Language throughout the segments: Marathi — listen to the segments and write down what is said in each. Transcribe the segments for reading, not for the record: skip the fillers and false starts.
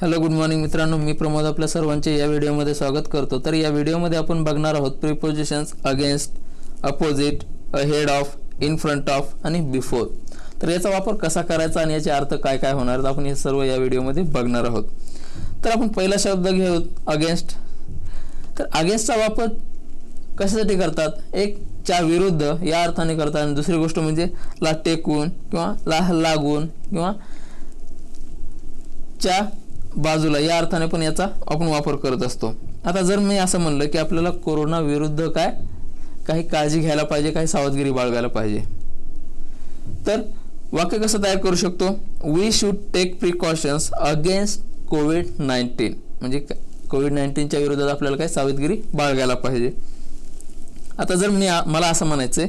हॅलो गुड मॉर्निंग मित्रांनो, मी प्रमोद आपल्या सर्वांचे या व्हिडिओमध्ये स्वागत करतो। तर या व्हिडिओमध्ये आपण बघणार आहोत prepositions against, opposite, ahead of, in front of आणि बिफोर। तर याचा वापर कसा करायचा आणि याचे अर्थ काय काय होणार आहेत आपण हे सर्व या व्हिडिओमध्ये बघणार आहोत। तर आपण पहिला शब्द घेऊ अगेन्स्ट। तर अगेन्स्टचा वापर कशासाठी करतात? एक च्या विरुद्ध या अर्थाने करतात आणि दुसरी गोष्ट म्हणजे ला टेकून किंवा ला लागून किंवा च्या बाजूला या अर्थाने पण याचा आपण वापर करत असतो। आता जर मी असं म्हणलं की आपल्याला कोरोना विरुद्ध काही काळजी घ्यायला पाहिजे, काही सावधगिरी बाळगायला पाहिजे, तर वाक्य कसं तयार करू शकतो? We should take precautions against कोविड-19, म्हणजे कोविड-19च्या विरोधात आपल्याला काही सावधगिरी बाळगायला पाहिजे। आता जर मला असं म्हणायचंय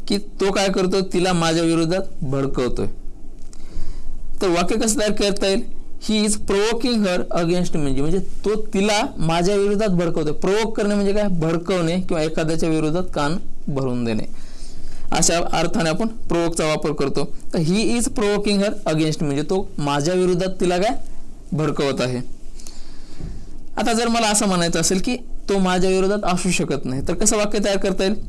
की तो काय करतो, तिला माझ्या विरोधात भडकवतोय, तर वाक्य कसं तयार करता येईल? He is provoking her against me, म्हणजे तो तिला माझ्या विरोधात भडकवतोय। प्रोवोक करणे म्हणजे काय? भडकवणे किंवा एखाद्याच्या विरोधात कान भरून देणे, अशा अर्थाने आपण प्रोवोकचा वापर करतो। तर ही इज प्रोवोकिंग हर अगेन्स्ट, म्हणजे तो माझ्या विरोधात तिला काय भडकवत आहे। आता जर मला असं म्हणायचं असेल की तो माझ्या विरोधात असू शकत नाही, तर कसं वाक्य तयार करता येईल?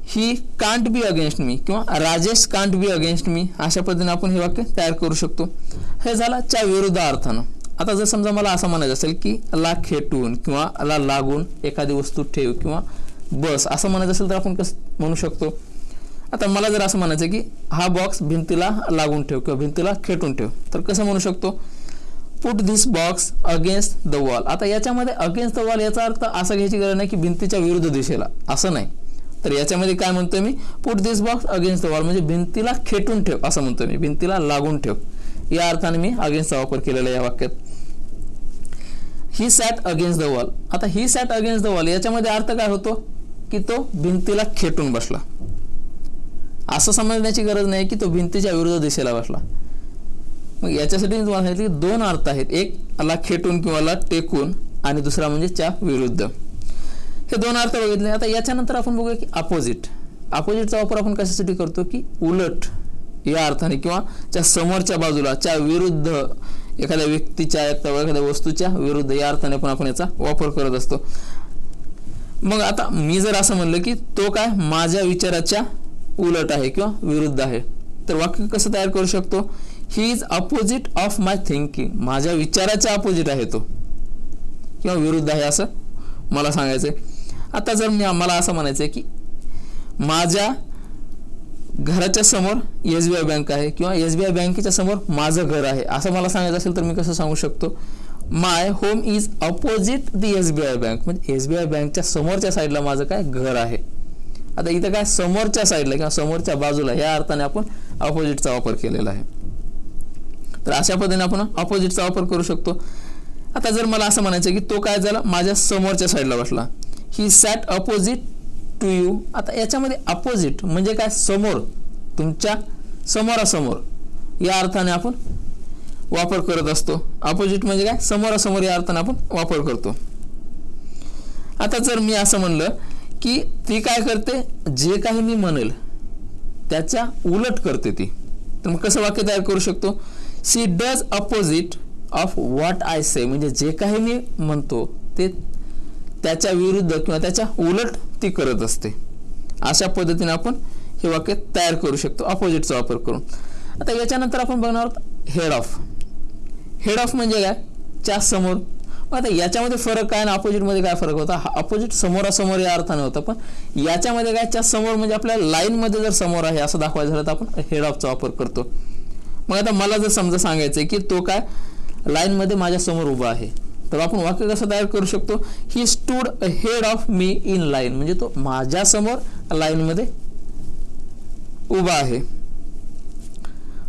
ही कांट बी अगेन्स्ट मी किंवा राजेश कांट बी अगेन्स्ट मी, अशा पद्धतीने आपण हे वाक्य तयार करू शकतो। हे झालं च्या विरुद्ध अर्थानं। आता जर समजा मला असं म्हणायचं असेल की ला खेटून किंवा ला लागून एखादी वस्तू ठेव किंवा बस, असं म्हणायचं असेल तर आपण कसं म्हणू शकतो? आता मला जर असं म्हणायचं की हा बॉक्स भिंतीला लागून ठेव किंवा भिंतीला खेटून ठेव, तर कसं म्हणू शकतो? Put this box against the wall. आता याच्यामध्ये अगेन्स्ट द वॉल याचा अर्थ असा घ्यायची गरज नाही की भिंतीच्या विरुद्ध दिशेला, असं नाही। तर याच्यामध्ये काय म्हणतोय मी? Put this box against the wall, म्हणजे भिंतीला खेटून ठेव असं म्हणतोय मी, भिंतीला लागून ठेव, या अर्थाने मी अगेन्स्टचा वापर केलेला आहे या वाक्यात। He sat against the wall. आता he sat against the wall याच्यामध्ये अर्थ काय होतो की तो भिंतीला खेटून बसला, असं समजण्याची गरज नाही की तो भिंतीच्या विरुद्ध दिशेला बसला। मग याच्यासाठी मी तुम्हाला सांगितलं की दोन अर्थ आहेत, एक ला खेटून किंवा ला टेकून आणि दुसरा म्हणजे च्या विरुद्ध, हे दोन अर्थ बघितले। आता याच्यानंतर आपण बघूया की अपोजिट। अपोजिटचा वापर आपण कशासाठी करतो की उलट या अर्थाने किंवा च्या समोरच्या बाजूला, च्या विरुद्ध, एखाद्या व्यक्तीच्या एखाद्या वस्तूच्या विरुद्ध या अर्थाने पण आपण याचा वापर करत असतो। मग आता मी जर असं म्हणलं की तो काय माझ्या विचाराच्या उलट आहे किंवा विरुद्ध आहे, तर वाक्य कसं तयार करू शकतो? He is opposite of my thinking, माझ्या विचाराच्या अपोजिट आहे तो किंवा विरुद्ध आहे असं मला सांगायचंय। आता जर मला असं म्हणायचंय की माझ्या घराच्या समोर SBI बँक आहे किंवा SBI बँकेच्या समोर माझं घर आहे, असं मला सांगायचं असेल तर मी कसं सांगू शकतो? My home is opposite the SBI bank, म्हणजे SBI बँकच्या समोरच्या साईडला माझं काय घर आहे। आता इथं काय समोरच्या साईडला किंवा समोरच्या बाजूला या अर्थाने आपण अपोजिटचा वापर केलेला आहे। तर अशा पद्धतीने आपण अपोजिटचा वापर करू शकतो। आता जर मला असं म्हणायचं की तो काय झाला माझ्या समोरच्या साईडला बसला, he sat opposite to you. आता याच्यामध्ये अपोजिट म्हणजे काय? समोर, तुमच्या समोरासमोर या अर्थाने आपण वापर करत असतो। अपोजिट म्हणजे काय? समोरासमोर या अर्थाने आपण वापर करतो। आता जर मी असं म्हणलं की ती काय करते, जे काही मी म्हणेल त्याच्या उलट करते ती, तर मग कसं वाक्य तयार करू शकतो? She does opposite of what I say, म्हणजे जे काही मी म्हणतो ते त्याच्या विरुद्ध किंवा त्याच्या उलट ती करत असते। अशा पद्धतीने आपण हे वाक्य तयार करू शकतो अपोजिटचा वापर करून। आता याच्यानंतर आपण बघणार आहोत हेड ऑफ। हेड ऑफ म्हणजे काय? च्या समोर। आता याच्यामध्ये फरक काय आणि अपोजिटमध्ये काय फरक होता? अपोजिट समोरासमोर या अर्थाने होता, पण याच्यामध्ये काय? च्या समोर म्हणजे आपल्या लाईनमध्ये जर समोर आहे असं दाखवायचं झालं तर आपण हेड ऑफचा वापर करतो। मग आता मला जर समजा सांगायचंय की तो काय लाईनमध्ये माझ्या समोर उभा आहे, तर आपण वाक्य कसं तयार करू शकतो? He stood ahead of me in line, म्हणजे तो माझ्या समोर लाईनमध्ये उभा आहे,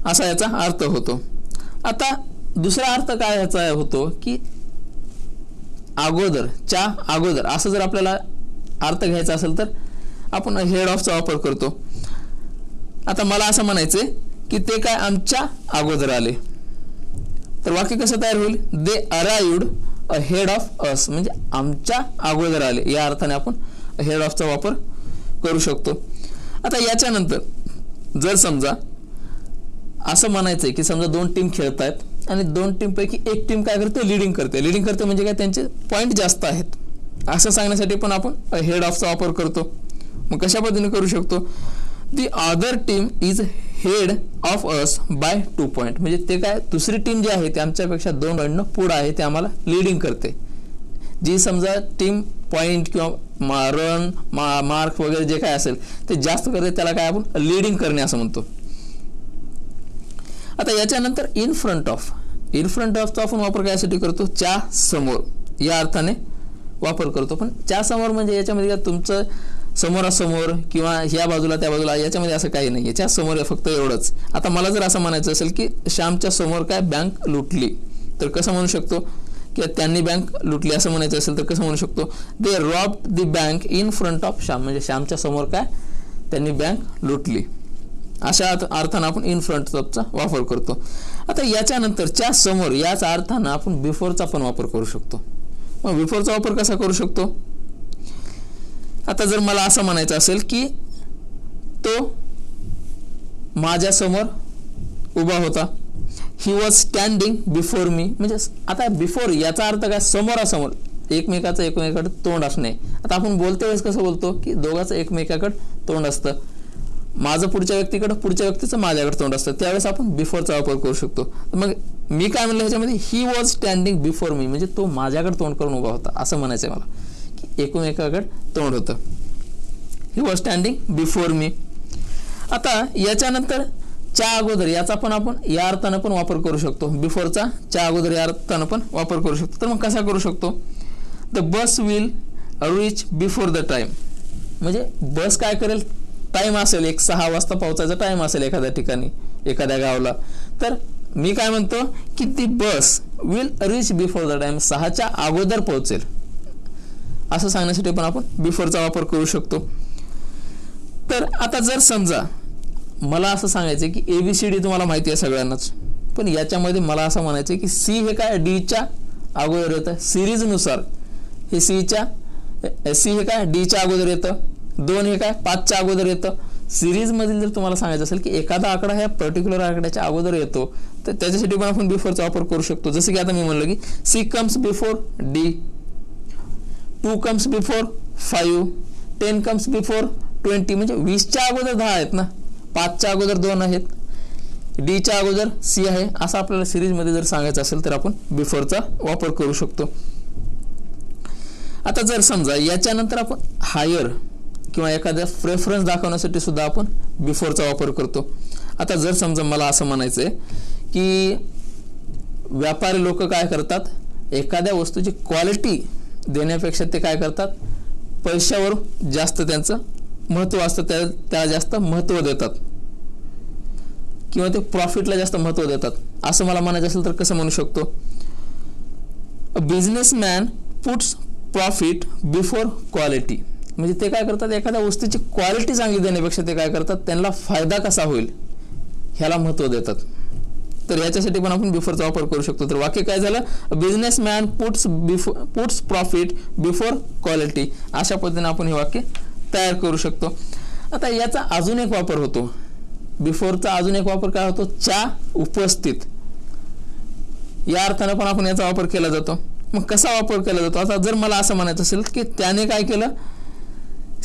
असा याचा अर्थ होतो। आता दुसरा अर्थ काय याचा होतो की अगोदर, च्या अगोदर, असं जर आपल्याला अर्थ घ्यायचा असेल तर आपण हेड ऑफचा वापर करतो। आता मला असं म्हणायचंय की ते काय आमच्या अगोदर आले, तर वाक्य कसं तयार होईल? दे अराइव्ड अहेड ऑफ अस, म्हणजे आमच्या अगोदर आले या अर्थाने आपण हेड ऑफचा वापर करू शकतो। आता याच्यानंतर जर समजा असं म्हणायचंय की समजा दोन टीम खेळतायत आणि 2 टीमपैकी एक टीम काय करते, लीडिंग करते म्हणजे काय, त्यांचे पॉईंट जास्त आहेत असं सांगण्यासाठी पण आपण हेड ऑफचा वापर करतो. मग कशा पद्धतीने करू शकतो, the other team is head of us by 2 point, म्हणजे ते काय, दुसरी टीम जी आहे ते आमच्यापेक्षा 2 पॉईंटनं पुढं आहे, ते आम्हाला लीडिंग करते. जी समजा टीम पॉईंट किंवा रन मार्क वगैरे जे काय असेल ते जास्त करते, त्याला काय आपण लीडिंग करणे असं म्हणतो. आता याच्यानंतर इन फ्रंट ऑफचा आपण वापर करायसाठी करतो, च्या समोर या अर्थाने वापर करतो. पण च्या समोर म्हणजे याच्यामध्ये काय, तुमचं समोरासमोर किंवा ह्या बाजूला त्या बाजूला याच्यामध्ये असं काही नाही आहे, च्या समोर फक्त एवढंच. आता मला जर असं म्हणायचं असेल की श्यामच्या समोर काय बँक लुटली, तर कसं म्हणू शकतो, किंवा त्यांनी बँक लुटली असं म्हणायचं असेल तर कसं म्हणू शकतो, they robbed the bank in front of Shyam, म्हणजे श्यामच्या समोर काय त्यांनी बँक लुटली. अशा अर्थानं आपण इन फ्रंट ऑफचा वापर करतो. आता याच्यानंतरच्या समोर याच अर्थानं आपण बिफोरचा पण वापर करू शकतो. मग बिफोरचा वापर कसा करू शकतो, आता जर मला असं म्हणायचं असेल की तो माझ्या समोर उभा होता, he was standing before me, म्हणजे आता बिफोर याचा अर्थ काय, समोरासमोर, एकमेकाचं एकमेकाकडे तोंड असणे. आता आपण बोलते वेळेस कसं बोलतो की दोघांचं एकमेकाकडे तोंड असतं, माझं पुढच्या व्यक्तीचं माझ्याकडे तोंड असतं, त्यावेळेस आपण बिफोरचा वापर करू शकतो. मग मी काय म्हणलं ह्याच्यामध्ये, he was standing before me, म्हणजे तो माझ्याकडे तोंड करून उभा होता असं म्हणायचं आहे मला, की एकमेकाकडे तोंड होतं. He was standing before me. आता याच्यानंतर च्या अगोदर याचा पण आपण या अर्थानं पण वापर करू शकतो, बिफोरचा च्या अगोदर या अर्थानं पण वापर करू शकतो. तर मग कसा करू शकतो, the bus will reach before the time, म्हणजे बस काय करेल, टाइम असेल 6 वाजता पोहोचायचा टाइम असेल एखाद्या ठिकाणी एखाद्या गावाला, तर मी काय म्हणतो की ती bus will reach before the time, 6च्या अगोदर पोहोचेल असं सांगण्यासाठी पण आपण बिफोरचा वापर करू शकतो. तर आता जर समजा मला असं सांगायचं की ABCD तुम्हाला माहिती आहे सगळ्यांनाच, पण याच्यामध्ये मला असं म्हणायचं की सी हे काय डीच्या अगोदर येतं, सिरीजनुसार हे सी हे काय डीच्या अगोदर येतं, 2 हे काय 5च्या अगोदर येतं. सिरीजमधील जर तुम्हाला सांगायचं असेल की एखादा आकडा ह्या पर्टिक्युलर आकड्याच्या अगोदर येतो, तर त्याच्यासाठी पण आपण बिफोरचा वापर करू शकतो. जसं की आता मी म्हणलं की C comes before D, 2 comes before 5, 10 comes before 20, म्हणजे 20च्या अगोदर 10 आहेत ना, 5च्या अगोदर 2 आहेत, डीच्या अगोदर सी आहे, असं आपल्याला सिरीजमध्ये जर सांगायचं असेल तर आपण बिफोरचा वापर करू शकतो. आता जर समजा याच्यानंतर आपण हायर किंवा एखाद्या प्रेफरन्स दाखवण्यासाठी सुद्धा आपण बिफोरचा वापर करतो. आता जर समजा मला असं म्हणायचं आहे की व्यापारी लोक काय करतात, एखाद्या वस्तूची क्वालिटी देण्यापेक्षा ते काय करतात, पैशावर जास्त त्यांचं महत्त्व असतं, त्याला जास्त महत्त्व देतात किंवा ते प्रॉफिटला जास्त महत्त्व देतात. असं मला म्हणायचं असेल तर कसं म्हणू शकतो, a businessman puts profit before quality, म्हणजे ते काय करतात, एखाद्या वस्तूची क्वालिटी चांगली देण्यापेक्षा ते काय करतात, त्यांना फायदा कसा होईल ह्याला महत्त्व देतात. तर याच्यासाठी पण आपण बिफोरचा वापर करू शकतो. तर वाक्य काय झालं, businessman puts profit before quality, अशा पद्धतीने आपण हे वाक्य तयार करू शकतो. आता याचा अजून एक वापर होतो, बिफोरचा अजून एक वापर काय होतो, च्या उपस्थित, या अर्थानं पण आपण याचा वापर केला जातो. मग कसा वापर केला जातो, आता जर मला असं म्हणायचं असेल की त्याने काय केलं,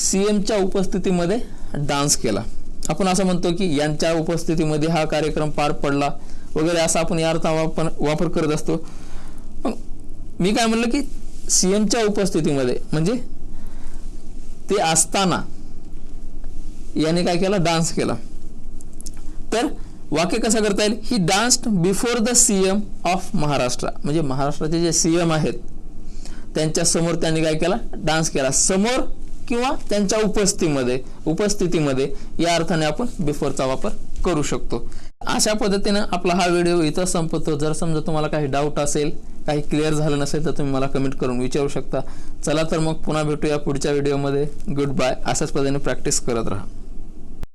CMच्या उपस्थितीमध्ये डान्स केला, आपण असं म्हणतो की यांच्या उपस्थितीमध्ये हा कार्यक्रम पार पडला वगैरे, असा आपण या अर्थानं वापर करत असतो. मग मी काय म्हणलं की CMच्या उपस्थितीमध्ये, म्हणजे ते असताना याने काय केला, डान्स केला. तर वाक्य कसं करता येईल, he danced before the CM of Maharashtra, म्हणजे महाराष्ट्राचे जे CM आहेत त्यांच्या समोर त्यांनी काय केला, डान्स केला, समोर किंवा त्यांच्या उपस्थितीमध्ये या अर्थाने आपण बिफोरचा वापर करू शकतो. अशा पद्धतीनं आपला हा व्हिडिओ इथं संपतो. जर समजा तुम्हाला काही डाऊट असेल, काही क्लिअर झालं नसेल तर तुम्ही मला कमेंट करून विचारू शकता. चला तर मग पुन्हा भेटूया पुढच्या व्हिडिओमध्ये. Goodbye. अशाच पद्धतीने प्रॅक्टिस करत राहा.